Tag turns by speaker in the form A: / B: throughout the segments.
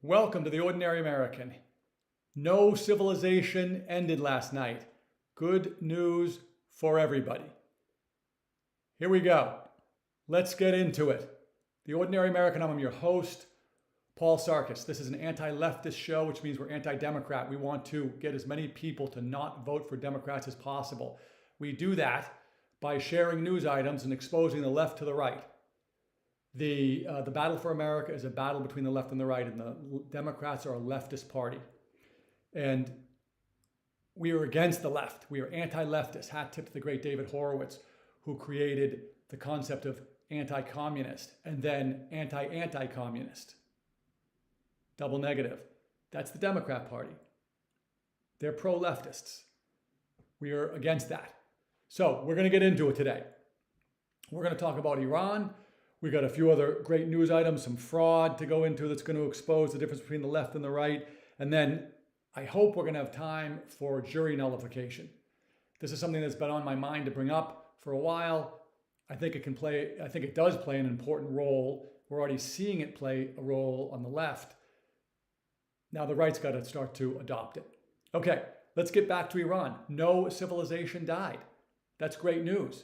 A: Welcome to the Ordinary American. No civilization ended last night. Good news for everybody. Here we go. Let's get into it. The Ordinary American, I'm your host, Paul Sarkis. This is an anti-leftist show, which means we're anti-Democrat. We want to get as many people to not vote for Democrats as possible. We do that by sharing news items and exposing the left to the right. The battle for America is a battle between the left and the right, and the Democrats are a leftist party. And we are against the left. We are anti-leftist. Hat tip to the great David Horowitz, who created the concept of anti-communist and then anti-anti-communist. Double negative. That's the Democrat Party. They're pro-leftists. We are against that. So we're going to get into it today. We're going to talk about Iran. We got a few other great news items, some fraud to go into that's going to expose the difference between the left and the right. And then I hope we're going to have time for jury nullification. This is something that's been on my mind to bring up for a while. I think it does play an important role. We're already seeing it play a role on the left. Now the right's got to start to adopt it. Okay, let's get back to Iran. No civilization died. That's great news.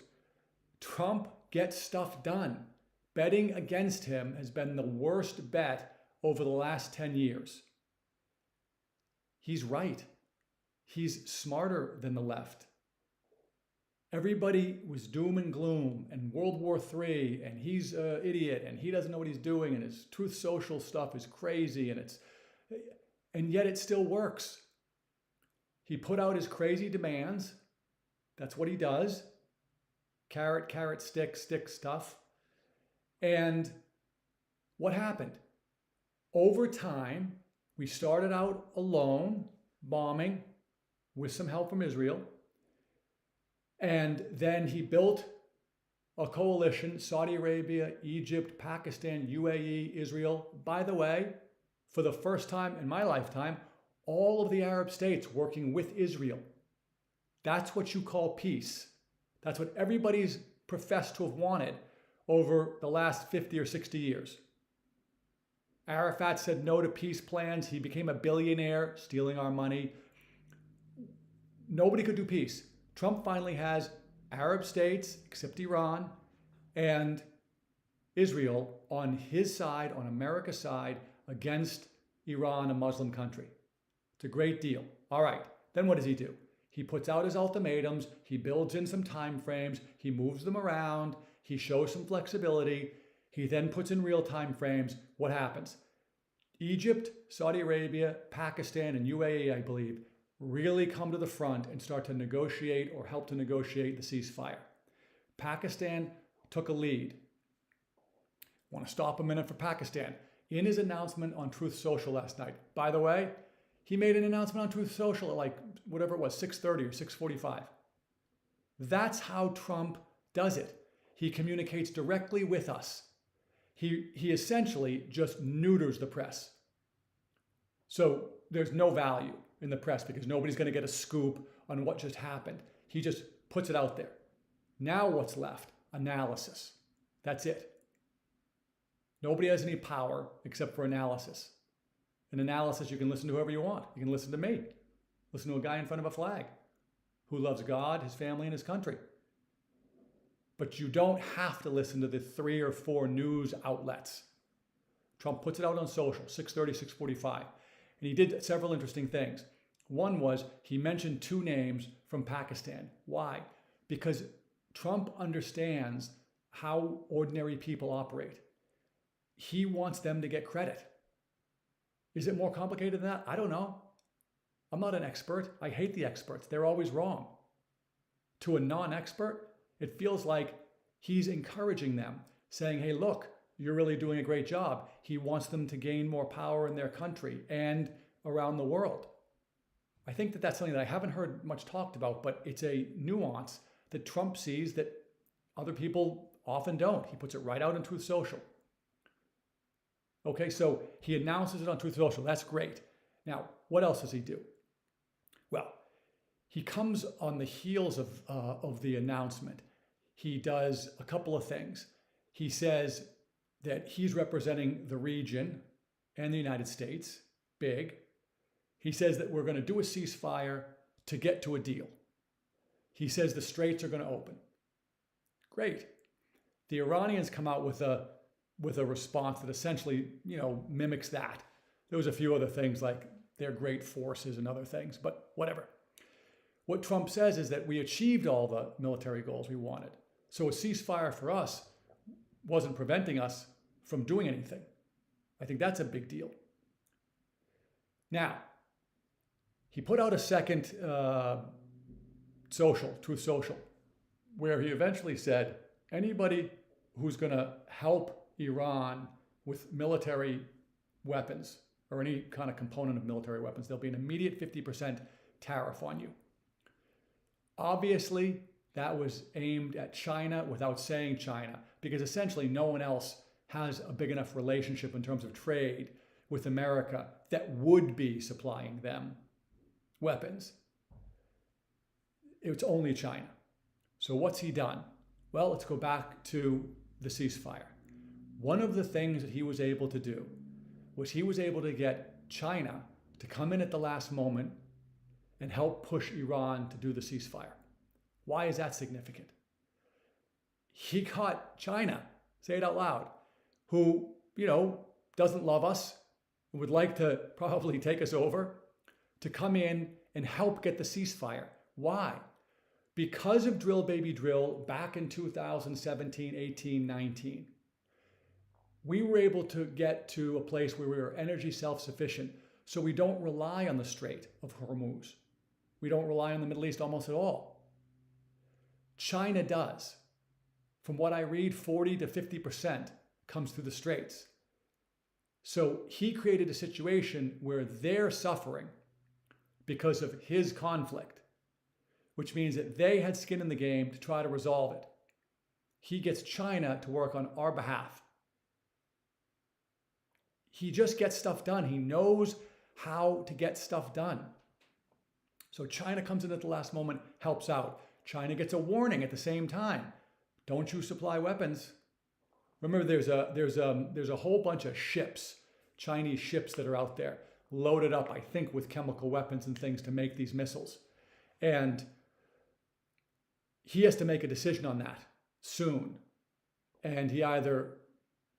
A: Trump gets stuff done. Betting against him has been the worst bet over the last 10 years. He's right. He's smarter than the left. Everybody was doom and gloom and World War III and he's an idiot and he doesn't know what he's doing and his Truth Social stuff is crazy and yet it still works. He put out his crazy demands. That's what he does. Carrot, carrot, stick, stick stuff. And what happened? Over time, we started out alone, bombing with some help from Israel. And then he built a coalition, Saudi Arabia, Egypt, Pakistan, UAE, Israel. By the way, for the first time in my lifetime, all of the Arab states working with Israel. That's what you call peace. That's what everybody's professed to have wanted over the last 50 or 60 years. Arafat said no to peace plans. He became a billionaire, stealing our money. Nobody could do peace. Trump finally has Arab states, except Iran, and Israel on his side, on America's side, against Iran, a Muslim country. It's a great deal. All right, then what does he do? He puts out his ultimatums. He builds in some time frames. He moves them around. He shows some flexibility. He then puts in real time frames. What happens? Egypt, Saudi Arabia, Pakistan, and UAE, I believe, really come to the front and start to negotiate or help to negotiate the ceasefire. Pakistan took a lead. Want to stop a minute for Pakistan. In his announcement on Truth Social last night, by the way, he made an announcement on Truth Social at like whatever it was, 6:30 or 6:45. That's how Trump does it. He communicates directly with us. He essentially just neuters the press. So there's no value in the press because nobody's going to get a scoop on what just happened. He just puts it out there. Now what's left? Analysis. That's it. Nobody has any power except for analysis. In analysis, you can listen to whoever you want. You can listen to me. Listen to a guy in front of a flag who loves God, his family, and his country. But you don't have to listen to the 3 or 4 news outlets. Trump puts it out on social, 6:30, 6:45. And he did several interesting things. One was he mentioned 2 names from Pakistan. Why? Because Trump understands how ordinary people operate. He wants them to get credit. Is it more complicated than that? I don't know. I'm not an expert. I hate the experts. They're always wrong. To a non-expert, it feels like he's encouraging them, saying, hey, look, you're really doing a great job. He wants them to gain more power in their country and around the world. I think that that's something that I haven't heard much talked about, but it's a nuance that Trump sees that other people often don't. He puts it right out on Truth Social. Okay, so he announces it on Truth Social. That's great. Now, what else does he do? Well, he comes on the heels of the announcement. He does a couple of things. He says that he's representing the region and the United States, big. He says that we're going to do a ceasefire to get to a deal. He says the straits are going to open. Great. The Iranians come out with a response that essentially, mimics that. There was a few other things like their great forces and other things, but whatever. What Trump says is that we achieved all the military goals we wanted. So a ceasefire for us wasn't preventing us from doing anything. I think that's a big deal. Now, he put out a second Truth Social, where he eventually said, anybody who's going to help Iran with military weapons or any kind of component of military weapons, there'll be an immediate 50% tariff on you. Obviously, that was aimed at China without saying China, because essentially no one else has a big enough relationship in terms of trade with America that would be supplying them weapons. It's only China. So what's he done? Well, let's go back to the ceasefire. One of the things that he was able to do was he was able to get China to come in at the last moment and help push Iran to do the ceasefire. Why is that significant? He caught China, say it out loud, who, doesn't love us, would like to probably take us over, to come in and help get the ceasefire. Why? Because of drill baby drill back in 2017, 18, 19, we were able to get to a place where we were energy self-sufficient, so we don't rely on the Strait of Hormuz. We don't rely on the Middle East almost at all. China does. From what I read, 40 to 50% comes through the straits. So he created a situation where they're suffering because of his conflict, which means that they had skin in the game to try to resolve it. He gets China to work on our behalf. He just gets stuff done. He knows how to get stuff done. So China comes in at the last moment, helps out. China gets a warning at the same time. Don't you supply weapons. Remember, there's a whole bunch of ships, Chinese ships that are out there, loaded up, I think, with chemical weapons and things to make these missiles. And he has to make a decision on that soon. And he either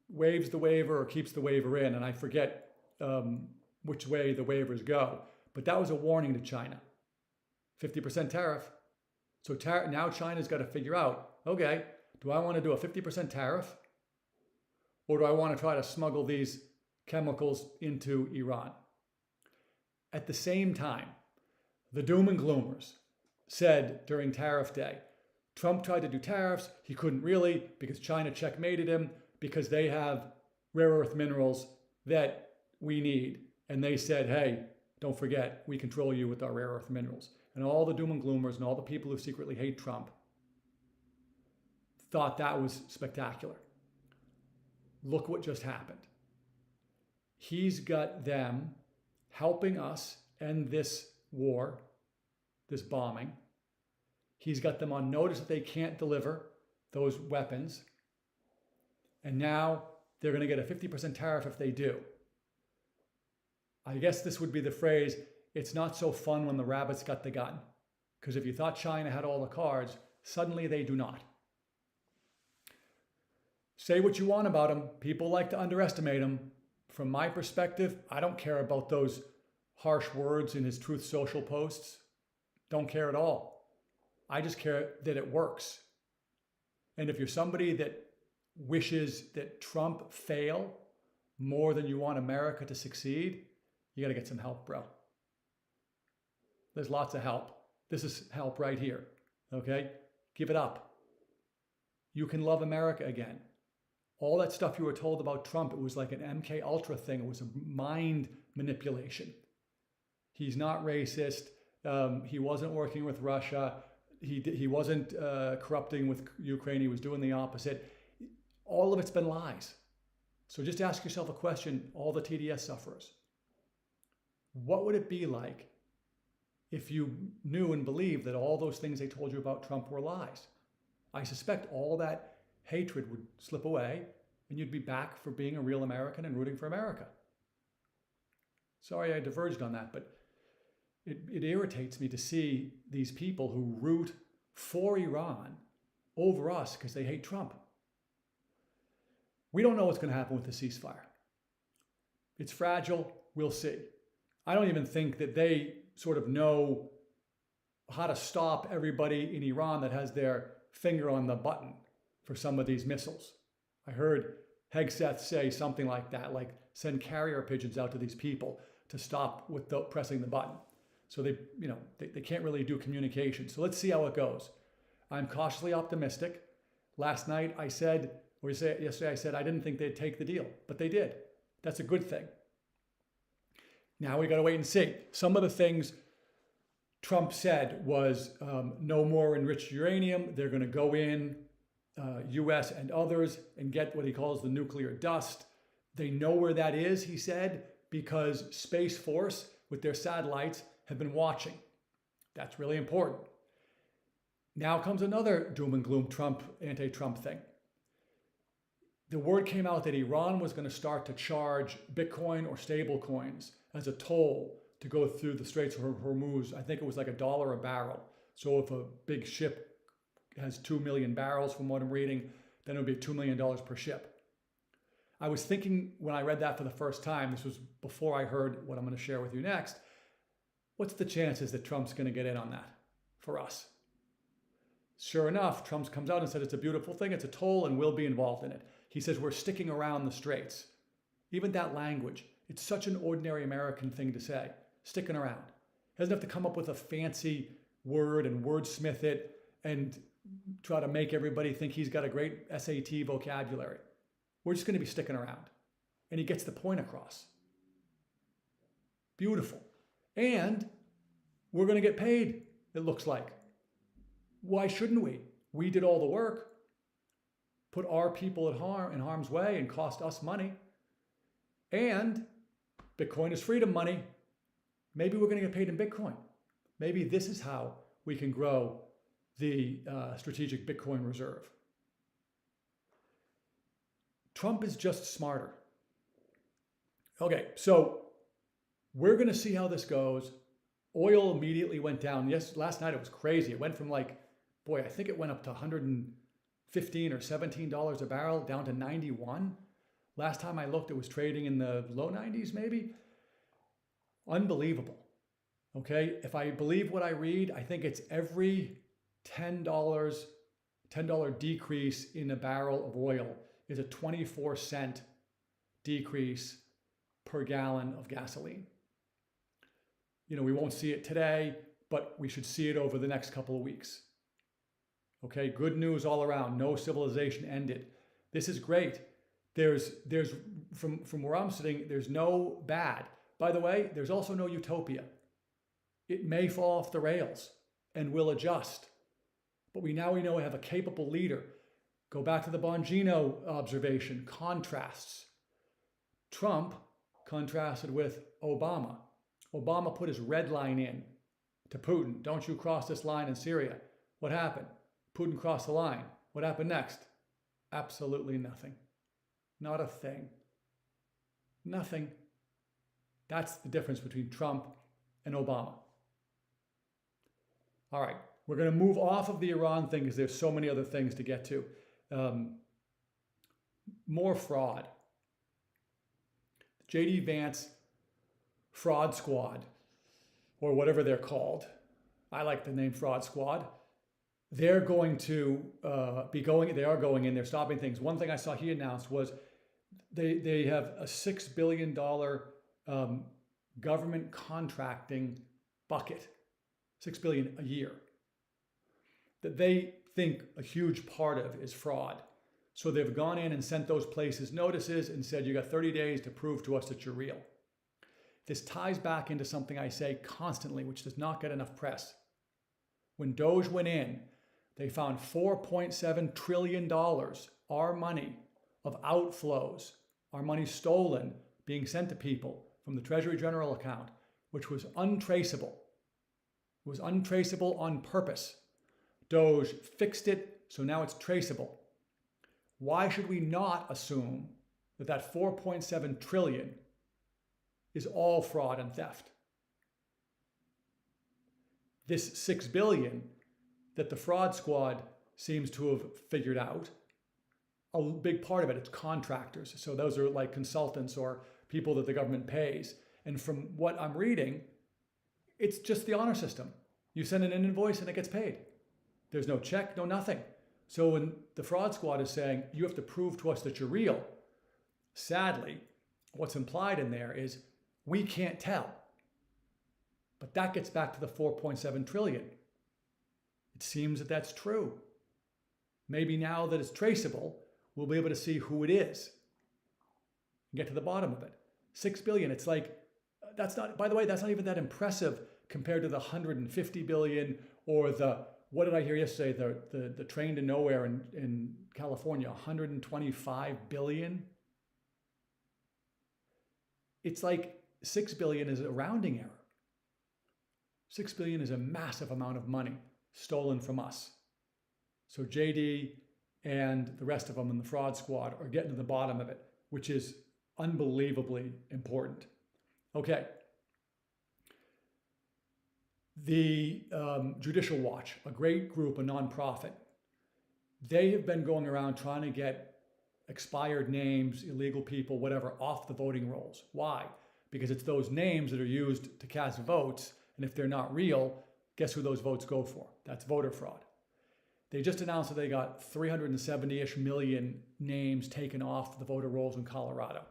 A: waives the waiver or keeps the waiver in. And I forget which way the waivers go. But that was a warning to China. 50% tariff. So now China's got to figure out, okay, do I want to do a 50% tariff? Or do I want to try to smuggle these chemicals into Iran? At the same time, the doom and gloomers said during tariff day, Trump tried to do tariffs. He couldn't really because China checkmated him because they have rare earth minerals that we need. And they said, hey, don't forget, we control you with our rare earth minerals. And all the doom and gloomers and all the people who secretly hate Trump thought that was spectacular. Look what just happened. He's got them helping us end this war, this bombing. He's got them on notice that they can't deliver those weapons. And now they're going to get a 50% tariff if they do. I guess this would be the phrase, it's not so fun when the rabbit's got the gun. Because if you thought China had all the cards, suddenly they do not. Say what you want about them. People like to underestimate them. From my perspective, I don't care about those harsh words in his Truth Social posts. Don't care at all. I just care that it works. And if you're somebody that wishes that Trump fail more than you want America to succeed, you got to get some help, bro. There's lots of help. This is help right here, okay? Give it up. You can love America again. All that stuff you were told about Trump, it was like an MK Ultra thing. It was a mind manipulation. He's not racist. He wasn't working with Russia. He wasn't corrupting with Ukraine. He was doing the opposite. All of it's been lies. So just ask yourself a question, all the TDS sufferers. What would it be like if you knew and believed that all those things they told you about Trump were lies? I suspect all that hatred would slip away and you'd be back for being a real American and rooting for America. Sorry I diverged on that, but it irritates me to see these people who root for Iran over us because they hate Trump. We don't know what's going to happen with the ceasefire. It's fragile. We'll see. I don't even think that they sort of know how to stop everybody in Iran that has their finger on the button for some of these missiles. I heard Hegseth say something like that, like send carrier pigeons out to these people to stop with pressing the button. So they can't really do communication. So let's see how it goes. I'm cautiously optimistic. Last night I said, or yesterday I said I didn't think they'd take the deal, but they did. That's a good thing. Now we got to wait and see. Some of the things Trump said was no more enriched uranium. They're going to go in, US and others, and get what he calls the nuclear dust. They know where that is, he said, because Space Force with their satellites have been watching. That's really important. Now comes another doom and gloom anti-Trump thing. The word came out that Iran was going to start to charge Bitcoin or stable coins as a toll to go through the Straits of Hormuz. I think it was like $1 a barrel. So if a big ship has 2 million barrels from what I'm reading, then it would be $2 million per ship. I was thinking when I read that for the first time, this was before I heard what I'm going to share with you next, what's the chances that Trump's going to get in on that for us? Sure enough, Trump comes out and said it's a beautiful thing, it's a toll, and we'll be involved in it. He says we're sticking around the straits. Even that language, it's such an ordinary American thing to say, sticking around. He doesn't have to come up with a fancy word and wordsmith it and try to make everybody think he's got a great SAT vocabulary. We're just going to be sticking around. And he gets the point across. Beautiful. And we're going to get paid, it looks like. Why shouldn't we? We did all the work, put our people in harm's way and cost us money. And Bitcoin is freedom money. Maybe we're going to get paid in Bitcoin. Maybe this is how we can grow the strategic Bitcoin reserve. Trump is just smarter. Okay, so we're going to see how this goes. Oil immediately went down. Yes, last night it was crazy. It went from I think it went up to $115 or $17 a barrel down to 91. Last time I looked, it was trading in the low 90s maybe. Unbelievable. Okay, if I believe what I read, I think it's every $10 decrease in a barrel of oil is a 24-cent decrease per gallon of gasoline. We won't see it today, but we should see it over the next couple of weeks. Okay, good news all around. No civilization ended. This is great. There's from where I'm sitting, there's no bad. By the way, there's also no utopia. It may fall off the rails and will adjust. But we know we have a capable leader. Go back to the Bongino observation, contrasts. Trump contrasted with Obama. Obama put his red line in to Putin. Don't you cross this line in Syria. What happened? Putin crossed the line. What happened next? Absolutely nothing. Not a thing. Nothing. That's the difference between Trump and Obama. All right, we're going to move off of the Iran thing because there's so many other things to get to. More fraud. J.D. Vance Fraud Squad, or whatever they're called. I like the name Fraud Squad. They're going to they are going in, they're stopping things. One thing I saw he announced was they have a $6 billion government contracting bucket, $6 billion a year, that they think a huge part of is fraud. So they've gone in and sent those places notices and said, you got 30 days to prove to us that you're real. This ties back into something I say constantly, which does not get enough press. When Doge went in, they found $4.7 trillion, our money, of outflows, our money stolen, being sent to people from the Treasury General account, which was untraceable. It was untraceable on purpose. Doge fixed it, so now it's traceable. Why should we not assume that that 4.7 trillion is all fraud and theft. This $6 billion that the fraud squad seems to have figured out, a big part of it, it's contractors. So those are like consultants or people that the government pays. And from what I'm reading, it's just the honor system. You send in an invoice and it gets paid. There's no check, no nothing. So when the fraud squad is saying, you have to prove to us that you're real, sadly, what's implied in there is we can't tell. But that gets back to the 4.7 trillion. It seems that that's true. Maybe now that it's traceable, we'll be able to see who it is and get to the bottom of it. 6 billion, it's like, that's not, by the way, that's not even that impressive compared to the 150 billion or the, what did I hear yesterday, the train to nowhere in California, 125 billion. It's like 6 billion is a rounding error. 6 billion is a massive amount of money stolen from us. So JD and the rest of them in the fraud squad are getting to the bottom of it, which is unbelievably important. Okay. The Judicial Watch, a great group, a nonprofit, they have been going around trying to get expired names, illegal people, whatever, off the voting rolls. Why? Because it's those names that are used to cast votes, and if they're not real, guess who those votes go for? That's voter fraud. They just announced that they got 370-ish million names taken off the voter rolls in Colorado.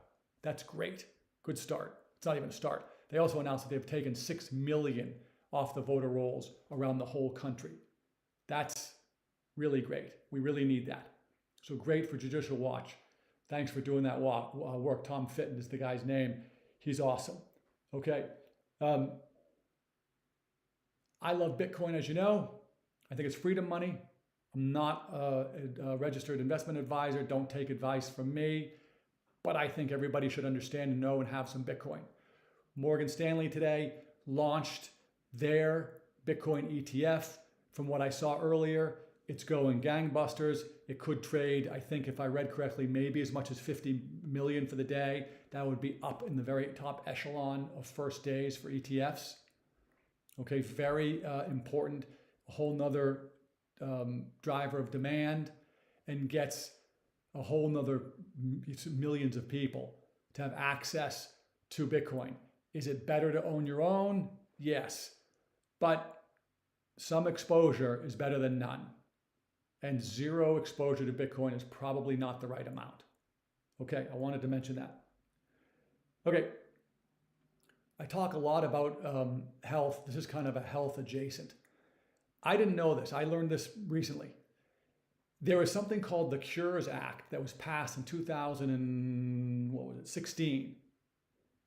A: That's great. Good start. It's not even a start. They also announced that they've taken 6 million off the voter rolls around the whole country. That's really great. We really need that. So great for Judicial Watch. Thanks for doing that work. Tom Fitton is the guy's name. He's awesome. Okay. I love Bitcoin, as you know. I think it's freedom money. I'm not a registered investment advisor. Don't take advice from me. But I think everybody should understand and know and have some Bitcoin. Morgan Stanley today launched their Bitcoin ETF. From what I saw earlier, it's going gangbusters. It could trade, I think if I read correctly, maybe as much as 50 million for the day. That would be up in the very top echelon of first days for ETFs. Okay, very important, a whole nother driver of demand, and gets a whole nother millions of people to have access to Bitcoin. Is it better to own your own? Yes, but some exposure is better than none. And zero exposure to Bitcoin is probably not the right amount. Okay, I wanted to mention that. Okay, I talk a lot about health. This is kind of a health adjacent. I didn't know this. I learned this recently. There is something called the Cures Act that was passed in 2016.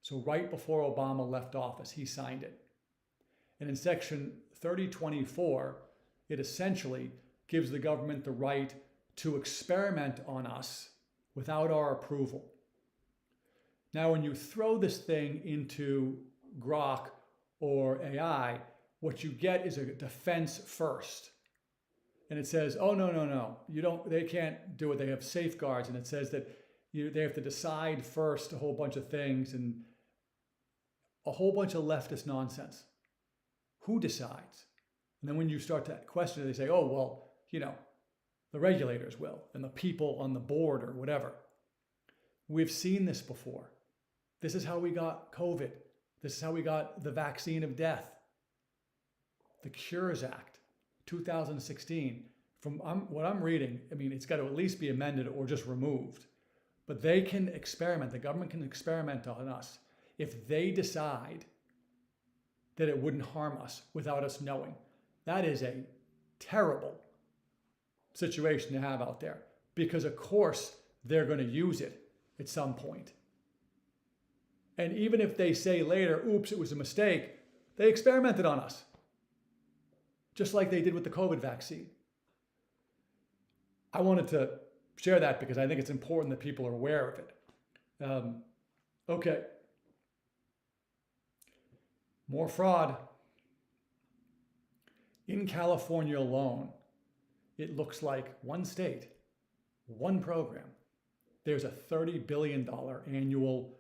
A: So right before Obama left office, he signed it. And in section 3024, it essentially gives the government the right to experiment on us without our approval. Now, when you throw this thing into Grok or AI, what you get is a defense first. And it says, oh, no, they can't do it. They have safeguards. And it says that they have to decide first a whole bunch of things and a whole bunch of leftist nonsense. Who decides? And then when you start to question it, they say, oh, well, the regulators will, and the people on the board or whatever. We've seen this before. This is how we got COVID. This is how we got the vaccine of death. The Cures Act, 2016. From what I'm reading, it's got to at least be amended or just removed. But they can experiment. The government can experiment on us if they decide that it wouldn't harm us without us knowing. That is a terrible situation to have out there, because of course they're going to use it at some point. And even if they say later, oops, it was a mistake, they experimented on us, just like they did with the COVID vaccine. I wanted to share that because I think it's important that people are aware of it. Okay. More fraud. In California alone, it looks like one state, one program, there's a $30 billion annual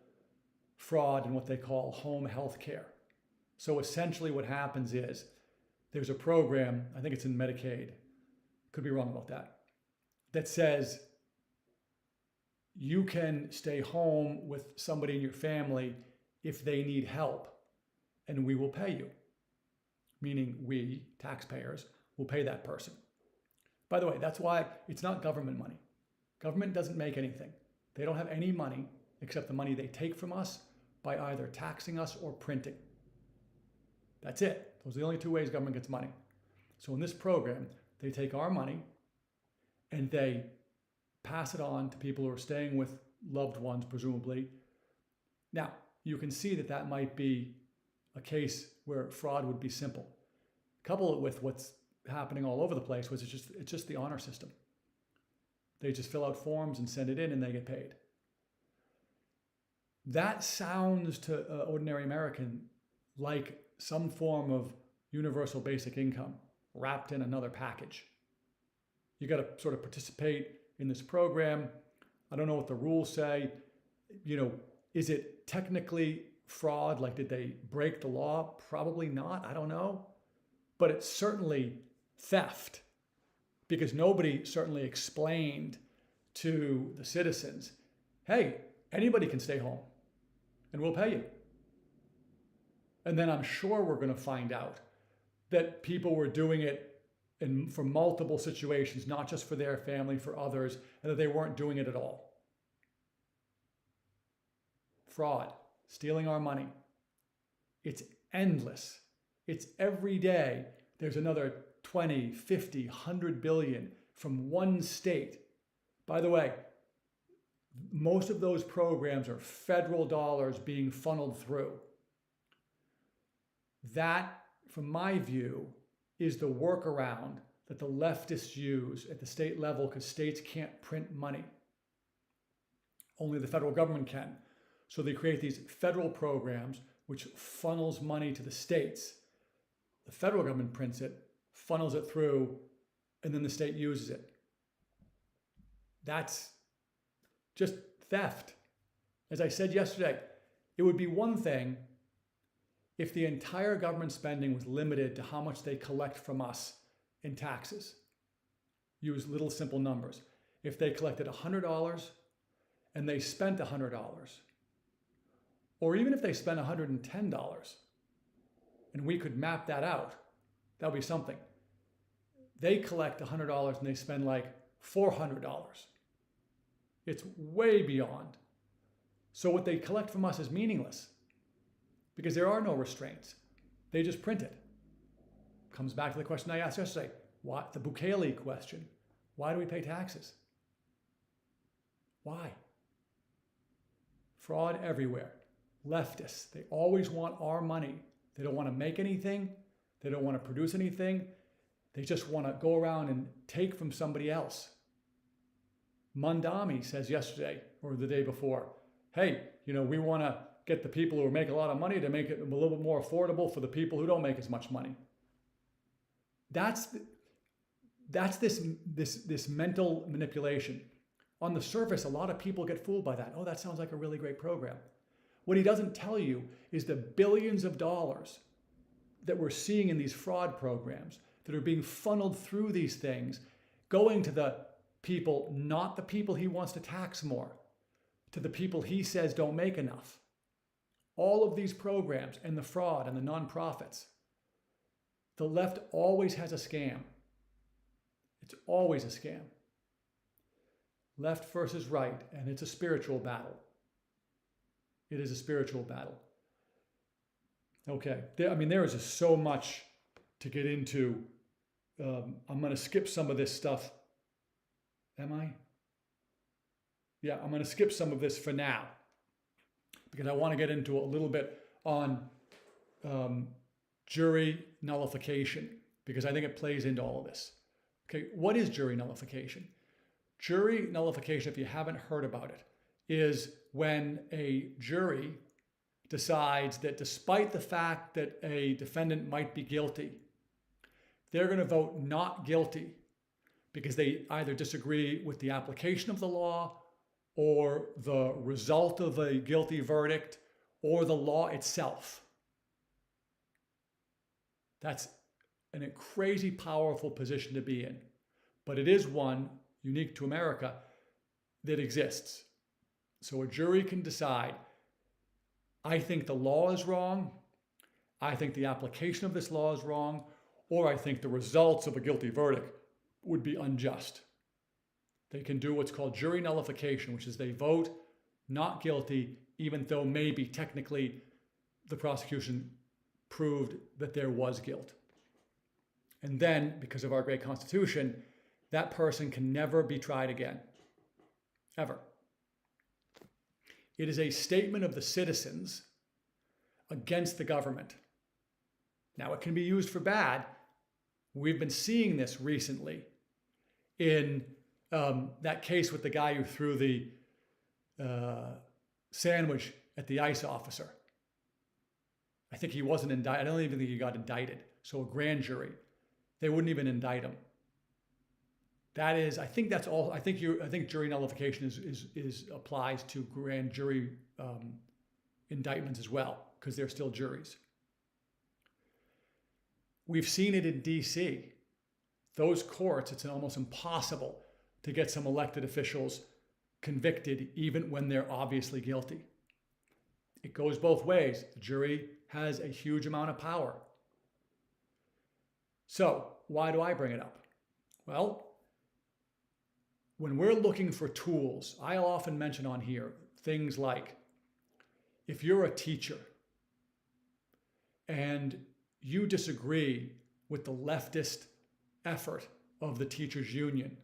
A: fraud in what they call home health care. So essentially what happens is there's a program, I think it's in Medicaid, could be wrong about that, that says you can stay home with somebody in your family if they need help, and we will pay you. Meaning we, taxpayers, will pay that person. By the way, that's why it's not government money. Government doesn't make anything. They don't have any money except the money they take from us by either taxing us or printing. That's it. Those are the only two ways government gets money. So in this program, they take our money and they pass it on to people who are staying with loved ones, presumably. Now, you can see that that might be a case where fraud would be simple. Couple it with what's happening all over the place, which is it's just the honor system. They just fill out forms and send it in and they get paid. That sounds to an ordinary American like some form of universal basic income wrapped in another package. You got to sort of participate in this program. I don't know what the rules say. Is it technically fraud? Like, did they break the law? Probably not. I don't know. But it's certainly theft, because nobody certainly explained to the citizens, hey, anybody can stay home and we'll pay you. And then I'm sure we're going to find out that people were doing it for multiple situations, not just for their family, for others, and that they weren't doing it at all. Fraud, stealing our money. It's endless. It's every day. There's another 20, 50, 100 billion from one state. By the way, most of those programs are federal dollars being funneled through. That, from my view, is the workaround that the leftists use at the state level because states can't print money. Only the federal government can. So they create these federal programs which funnels money to the states. The federal government prints it, funnels it through, and then the state uses it. That's just theft. As I said yesterday, it would be one thing if the entire government spending was limited to how much they collect from us in taxes. Use little simple numbers. If they collected $100 and they spent $100, or even if they spent $110, and we could map that out, that would be something. They collect $100 and they spend like $400. It's way beyond. So what they collect from us is meaningless because there are no restraints. They just print it. Comes back to the question I asked yesterday. What? The Bukele question. Why do we pay taxes? Why? Fraud everywhere. Leftists, they always want our money. They don't want to make anything. They don't want to produce anything. They just want to go around and take from somebody else. Mandami says yesterday or the day before, hey, we want to get the people who make a lot of money to make it a little bit more affordable for the people who don't make as much money. That's this mental manipulation. On the surface, a lot of people get fooled by that. Oh, that sounds like a really great program. What he doesn't tell you is the billions of dollars that we're seeing in these fraud programs that are being funneled through these things, going to the people, not the people he wants to tax more, to the people he says don't make enough. All of these programs and the fraud and the nonprofits, the left always has a scam. It's always a scam. Left versus right, and it's a spiritual battle. It is a spiritual battle. Okay, there is just so much to get into. I'm going to skip some of this stuff. Am I? Yeah, I'm going to skip some of this for now because I want to get into a little bit on jury nullification because I think it plays into all of this. Okay, what is jury nullification? Jury nullification, if you haven't heard about it, is when a jury decides that despite the fact that a defendant might be guilty, they're going to vote not guilty because they either disagree with the application of the law or the result of a guilty verdict or the law itself. That's a crazy powerful position to be in, but it is one unique to America that exists. So a jury can decide, I think the law is wrong, I think the application of this law is wrong, or I think the results of a guilty verdict would be unjust. They can do what's called jury nullification, which is they vote not guilty, even though maybe technically the prosecution proved that there was guilt. And then, because of our great Constitution, that person can never be tried again, ever. It is a statement of the citizens against the government. Now, it can be used for bad. We've been seeing this recently in that case with the guy who threw the sandwich at the ICE officer. I think he wasn't indicted. I don't even think he got indicted. So a grand jury, they wouldn't even indict him. That is, I think that's all. I think jury nullification is applies to grand jury indictments as well, because they're still juries. We've seen it in DC. Those courts, it's almost impossible to get some elected officials convicted even when they're obviously guilty. It goes both ways. The jury has a huge amount of power. So why do I bring it up? Well, when we're looking for tools, I'll often mention on here things like, if you're a teacher and you disagree with the leftist effort of the teachers' union,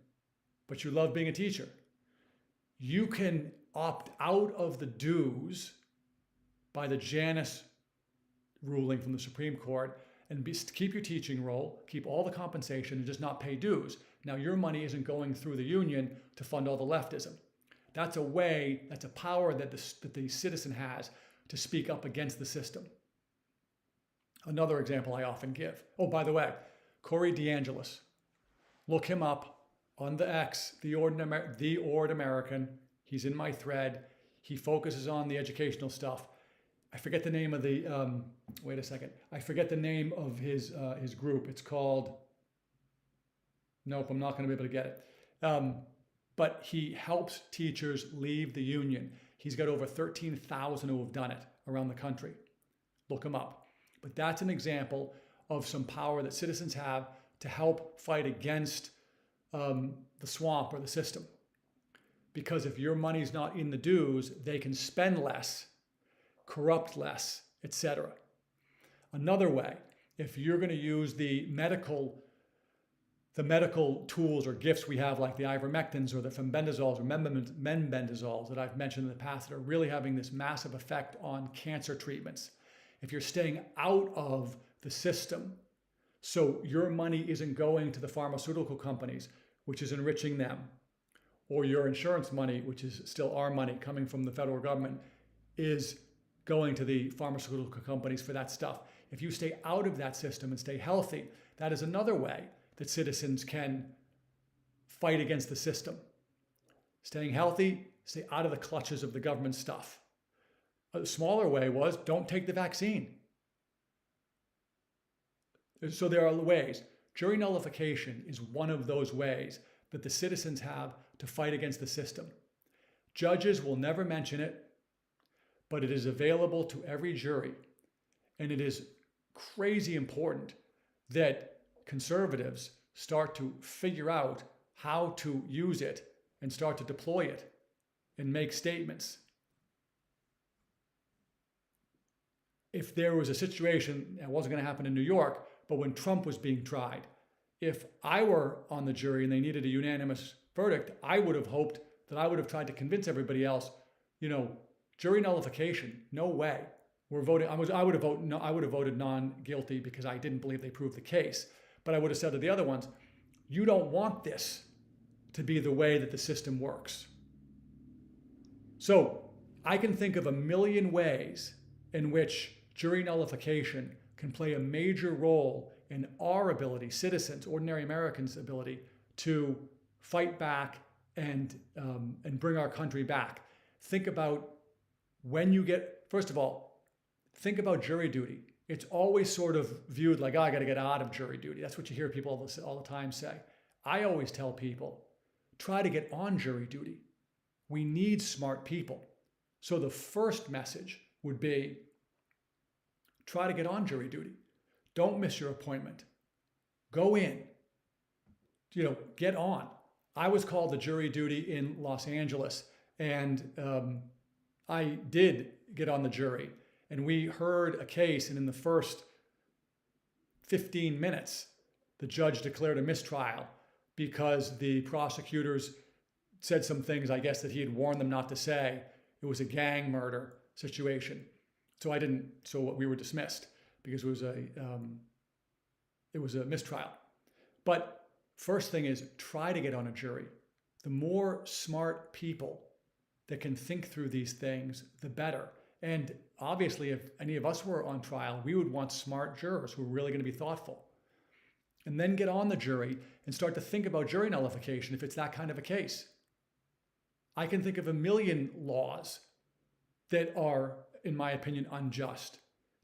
A: but you love being a teacher, you can opt out of the dues by the Janus ruling from the Supreme Court and keep your teaching role, keep all the compensation, and just not pay dues. Now, your money isn't going through the union to fund all the leftism. That's a way, that's a power that the citizen has to speak up against the system. Another example I often give. Oh, by the way, Corey DeAngelis. Look him up on the X, The Ord American. He's in my thread. He focuses on the educational stuff. I forget the name of the, wait a second. I forget the name of his group. It's called, nope, I'm not going to be able to get it. But he helps teachers leave the union. He's got over 13,000 who have done it around the country. Look him up. But that's an example of some power that citizens have to help fight against the swamp or the system. Because if your money's not in the dues, they can spend less, corrupt less, etc. Another way, if you're going to use the medical tools or gifts we have, like the ivermectins or the fembendazoles or menbendazoles that I've mentioned in the past, that are really having this massive effect on cancer treatments. If you're staying out of the system, so your money isn't going to the pharmaceutical companies, which is enriching them, or your insurance money, which is still our money coming from the federal government, is going to the pharmaceutical companies for that stuff. If you stay out of that system and stay healthy, that is another way that citizens can fight against the system. Staying healthy, stay out of the clutches of the government stuff. A smaller way was, don't take the vaccine. So there are ways. Jury nullification is one of those ways that the citizens have to fight against the system. Judges will never mention it, but it is available to every jury. And it is crazy important that conservatives start to figure out how to use it and start to deploy it and make statements. If there was a situation, it wasn't going to happen in New York, but when Trump was being tried, if I were on the jury and they needed a unanimous verdict, I would have hoped that I would have tried to convince everybody else, jury nullification, no way. We're voting. I would have voted non-guilty because I didn't believe they proved the case. But I would have said to the other ones, you don't want this to be the way that the system works. So I can think of a million ways in which jury nullification can play a major role in our ability, citizens, ordinary Americans' ability to fight back and bring our country back. Think about when you get, first of all, think about jury duty. It's always sort of viewed like, oh, I got to get out of jury duty. That's what you hear people all the time say. I always tell people, try to get on jury duty. We need smart people. So the first message would be, try to get on jury duty. Don't miss your appointment. Go in. Get on. I was called to jury duty in Los Angeles, and I did get on the jury. And we heard a case, and in the first 15 minutes, the judge declared a mistrial because the prosecutors said some things, I guess, that he had warned them not to say. It was a gang murder situation. So we were dismissed because it was a mistrial. But first thing is, try to get on a jury. The more smart people that can think through these things, the better. And obviously, if any of us were on trial, we would want smart jurors who are really going to be thoughtful. And then get on the jury and start to think about jury nullification if it's that kind of a case. I can think of a million laws that are, in my opinion, unjust.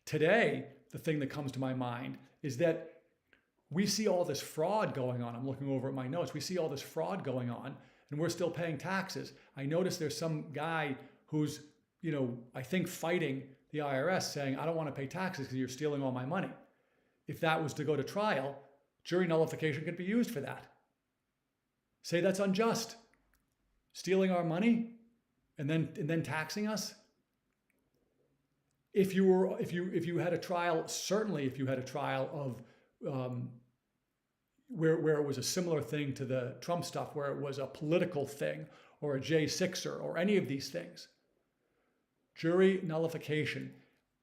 A: Today, the thing that comes to my mind is that we see all this fraud going on. I'm looking over at my notes. We see all this fraud going on, and we're still paying taxes. I noticed there's some guy who's, I think fighting the IRS saying, I don't want to pay taxes because you're stealing all my money. If that was to go to trial, jury nullification could be used for that. Say that's unjust. Stealing our money and then taxing us. If you had a trial, certainly if you had a trial of where it was a similar thing to the Trump stuff, where it was a political thing or a J6er or any of these things, jury nullification,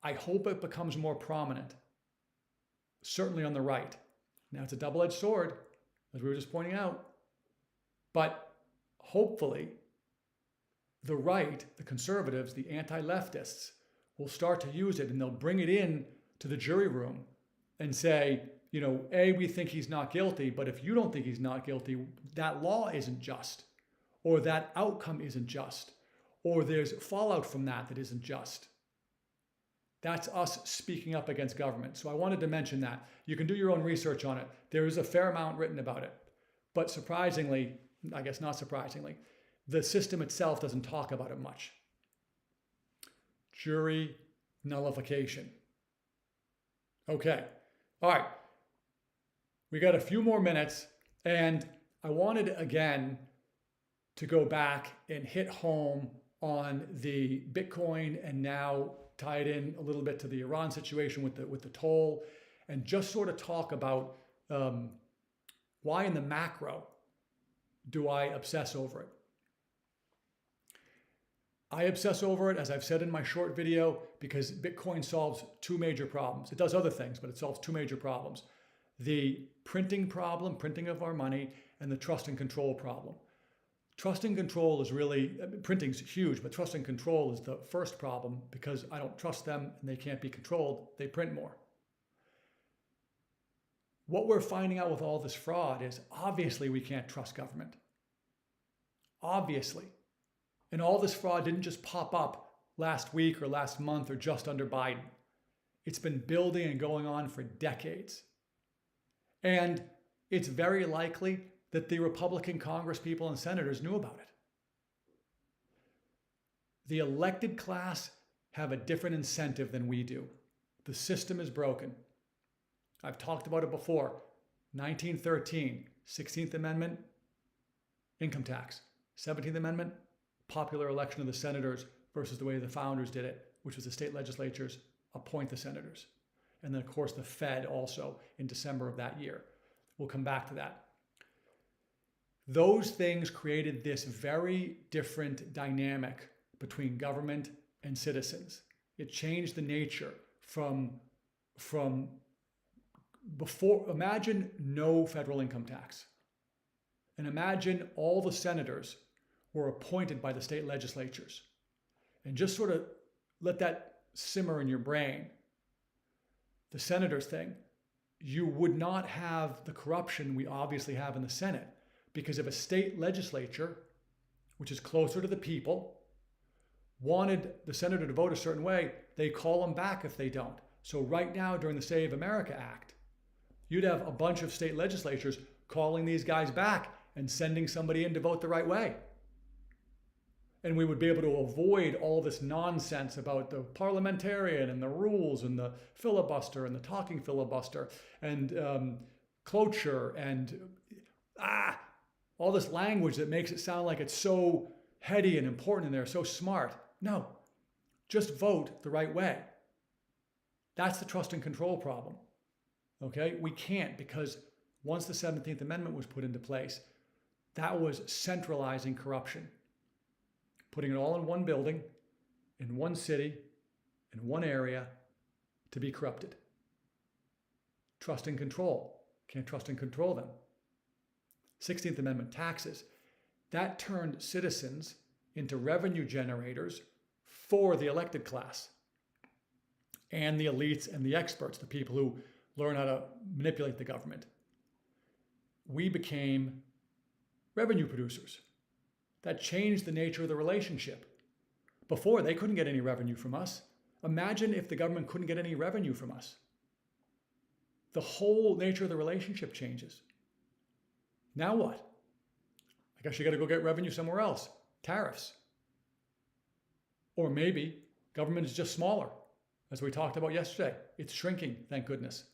A: I hope it becomes more prominent, certainly on the right. Now, it's a double-edged sword, as we were just pointing out, but hopefully the right, the conservatives, the anti-leftists will start to use it, and they'll bring it in to the jury room and say, we think he's not guilty, but if you don't think he's not guilty, that law isn't just, or that outcome isn't just, or there's fallout from that isn't just. That's us speaking up against government. So I wanted to mention that. You can do your own research on it. There is a fair amount written about it. But surprisingly, I guess not surprisingly, the system itself doesn't talk about it much. Jury nullification. Okay. All right. We got a few more minutes, and I wanted again to go back and hit home on the Bitcoin and now tie it in a little bit to the Iran situation with the toll, and just sort of talk about why in the macro do I obsess over it. I obsess over it, as I've said in my short video, because Bitcoin solves two major problems. It does other things, but it solves two major problems. The printing problem, printing of our money, and the trust and control problem. Trust and control is really, printing's huge, but trust and control is the first problem because I don't trust them and they can't be controlled. They print more. What we're finding out with all this fraud is obviously we can't trust government. Obviously. And all this fraud didn't just pop up last week or last month or just under Biden. It's been building and going on for decades. And it's very likely that the Republican Congress people and senators knew about it. The elected class have a different incentive than we do. The system is broken. I've talked about it before. 1913, 16th Amendment, income tax. 17th Amendment, popular election of the senators versus the way the founders did it, which was the state legislatures appoint the senators. And then, of course, the Fed also in December of that year. We'll come back to that. Those things created this very different dynamic between government and citizens. It changed the nature from before. Imagine no federal income tax. And imagine all the senators were appointed by the state legislatures. And just sort of let that simmer in your brain. The senators thing, you would not have the corruption we obviously have in the Senate, because if a state legislature, which is closer to the people, wanted the senator to vote a certain way, they call them back if they don't. So right now, during the Save America Act, you'd have a bunch of state legislatures calling these guys back and sending somebody in to vote the right way. And we would be able to avoid all this nonsense about the parliamentarian and the rules and the filibuster and the talking filibuster and cloture and all this language that makes it sound like it's so heady and important and they're so smart. No, just vote the right way. That's the trust and control problem. Okay, we can't, because once the 17th Amendment was put into place, that was centralizing corruption. Putting it all in one building, in one city, in one area to be corrupted. Trust and control. Can't trust and control them. 16th Amendment taxes. That turned citizens into revenue generators for the elected class and the elites and the experts, the people who learn how to manipulate the government. We became revenue producers. That changed the nature of the relationship. Before, they couldn't get any revenue from us. Imagine if the government couldn't get any revenue from us. The whole nature of the relationship changes. Now what? I guess you got to go get revenue somewhere else. Tariffs. Or maybe government is just smaller. As we talked about yesterday, it's shrinking, thank goodness.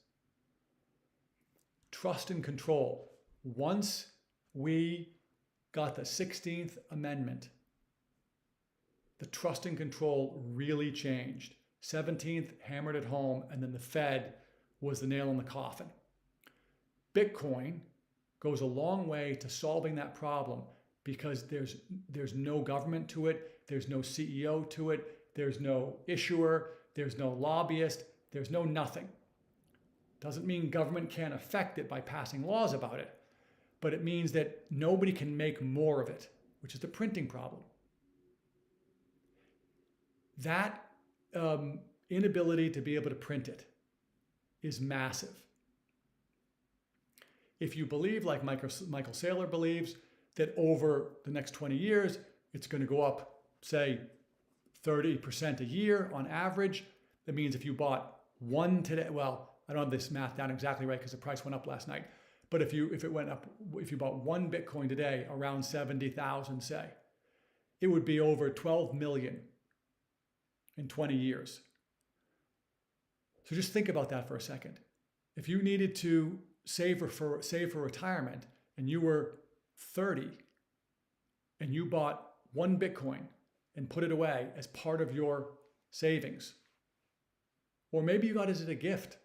A: Trust and control. Once we got the 16th Amendment, the trust and control really changed. 17th hammered it home, and then the Fed was the nail in the coffin. Bitcoin goes a long way to solving that problem because there's no government to it, there's no CEO to it, there's no issuer, there's no lobbyist, there's no nothing. Doesn't mean government can't affect it by passing laws about it, but it means that nobody can make more of it, which is the printing problem. That inability to be able to print it is massive. If you believe, like Michael Saylor believes, that over the next 20 years, it's going to go up, say, 30% a year on average, that means if you bought one today, well, I don't have this math down exactly right because the price went up last night, but if you bought one Bitcoin today around 70,000, say, it would be over 12 million in 20 years. So just think about that for a second. If you needed to save for retirement and you were 30 and you bought one Bitcoin and put it away as part of your savings, or maybe you got it as a gift,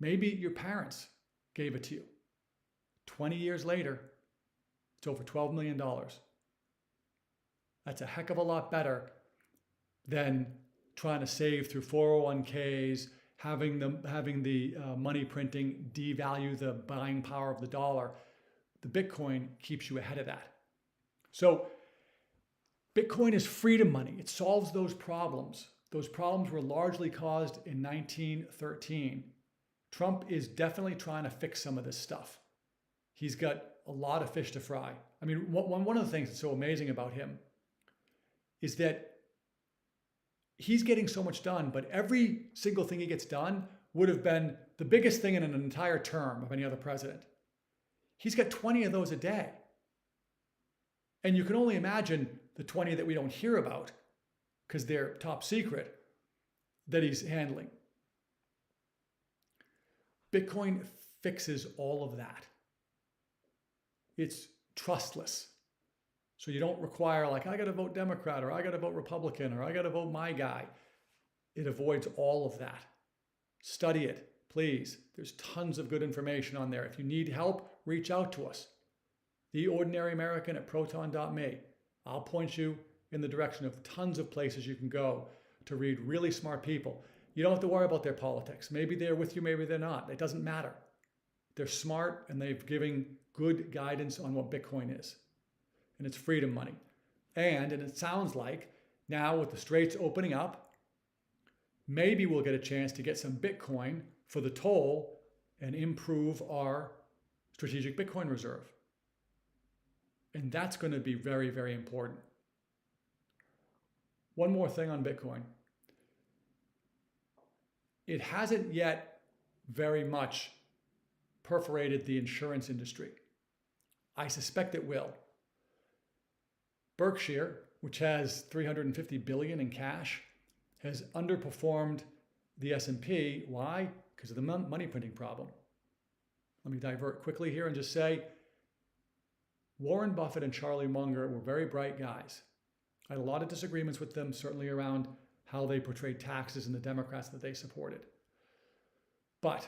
A: maybe your parents gave it to you. 20 years later, it's over $12 million. That's a heck of a lot better than trying to save through 401ks, having the money printing devalue the buying power of the dollar. The Bitcoin keeps you ahead of that. So Bitcoin is freedom money. It solves those problems. Those problems were largely caused in 1913. Trump is definitely trying to fix some of this stuff. He's got a lot of fish to fry. I mean, one of the things that's so amazing about him is that he's getting so much done, but every single thing he gets done would have been the biggest thing in an entire term of any other president. He's got 20 of those a day. And you can only imagine the 20 that we don't hear about because they're top secret that he's handling. Bitcoin fixes all of that. It's trustless. So you don't require like, I got to vote Democrat or I got to vote Republican or I got to vote my guy. It avoids all of that. Study it, please. There's tons of good information on there. If you need help, reach out to us. TheOrdinaryAmerican@proton.me. I'll point you in the direction of tons of places you can go to read really smart people. You don't have to worry about their politics. Maybe they're with you, maybe they're not. It doesn't matter. They're smart and they've given good guidance on what Bitcoin is. And it's freedom money. And it sounds like now with the straits opening up, maybe we'll get a chance to get some Bitcoin for the toll and improve our strategic Bitcoin reserve. And that's going to be very, very important. One more thing on Bitcoin. it hasn't yet very much perforated the insurance industry. I suspect it will. Berkshire, which has $350 billion in cash, has underperformed the S&P. Why? Because of the money printing problem. Let me divert quickly here and just say, Warren Buffett and Charlie Munger were very bright guys. I had a lot of disagreements with them, certainly around how they portrayed taxes and the Democrats that they supported. But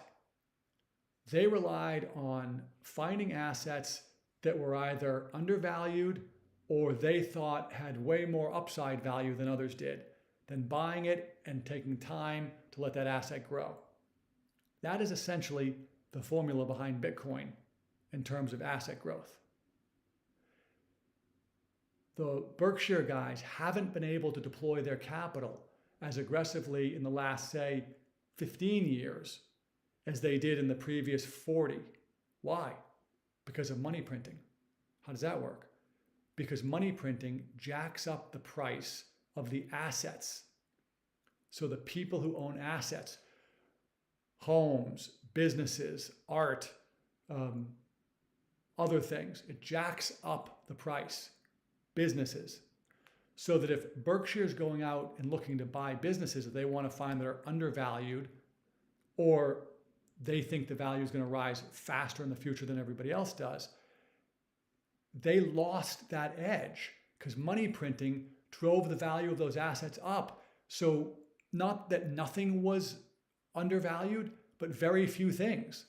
A: they relied on finding assets that were either undervalued or they thought had way more upside value than others did, than buying it and taking time to let that asset grow. That is essentially the formula behind Bitcoin in terms of asset growth. The Berkshire guys haven't been able to deploy their capital as aggressively in the last, say, 15 years as they did in the previous 40. Why? Because of money printing. How does that work? Because money printing jacks up the price of the assets. So the people who own assets, homes, businesses, art, other things, it jacks up the price. Businesses. So that if Berkshire is going out and looking to buy businesses that they want to find that are undervalued, or they think the value is going to rise faster in the future than everybody else does, they lost that edge because money printing drove the value of those assets up. So not that nothing was undervalued, but very few things.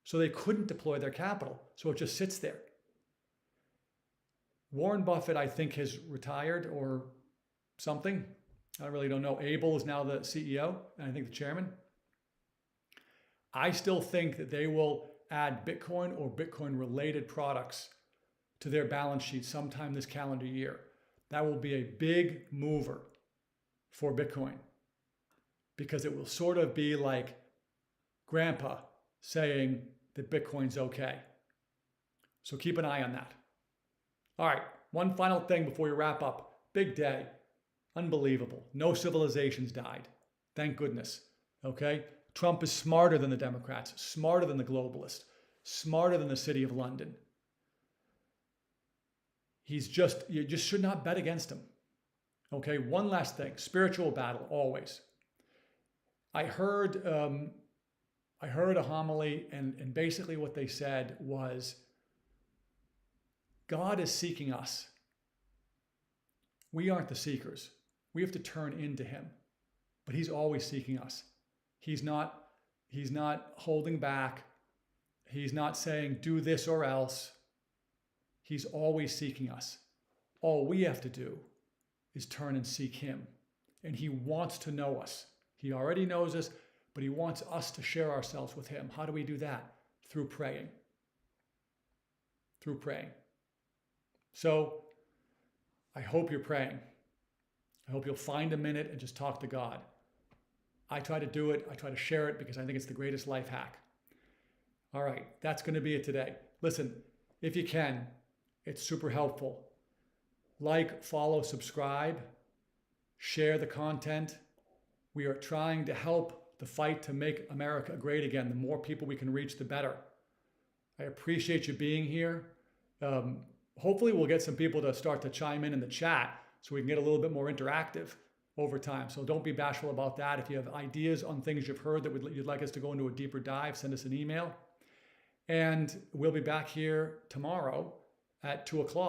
A: So they couldn't deploy their capital. So it just sits there. Warren Buffett, I think, has retired or something. I really don't know. Abel is now the CEO, and I think the chairman. I still think that they will add Bitcoin or Bitcoin-related products to their balance sheet sometime this calendar year. That will be a big mover for Bitcoin because it will sort of be like Grandpa saying that Bitcoin's okay. So keep an eye on that. All right, one final thing before we wrap up. Big day. Unbelievable. No civilizations died. Thank goodness. Okay? Trump is smarter than the Democrats, smarter than the globalists, smarter than the City of London. You just should not bet against him. Okay, one last thing. Spiritual battle, always. I heard a homily, and basically what they said was, God is seeking us. We aren't the seekers. We have to turn into him. But he's always seeking us. He's not holding back. He's not saying, do this or else. He's always seeking us. All we have to do is turn and seek him. And he wants to know us. He already knows us, but he wants us to share ourselves with him. How do we do that? Through praying. Through praying. So I hope you're praying. I hope you'll find a minute and just talk to God. I try to do it. I try to share it because I think it's the greatest life hack. All right, that's going to be it today. Listen, if you can, it's super helpful. Like, follow, subscribe, share the content. We are trying to help the fight to make America great again. The more people we can reach, the better. I appreciate you being here. Hopefully we'll get some people to start to chime in the chat so we can get a little bit more interactive over time. So don't be bashful about that. If you have ideas on things you've heard that you'd like us to go into a deeper dive, send us an email. And we'll be back here tomorrow at 2 o'clock.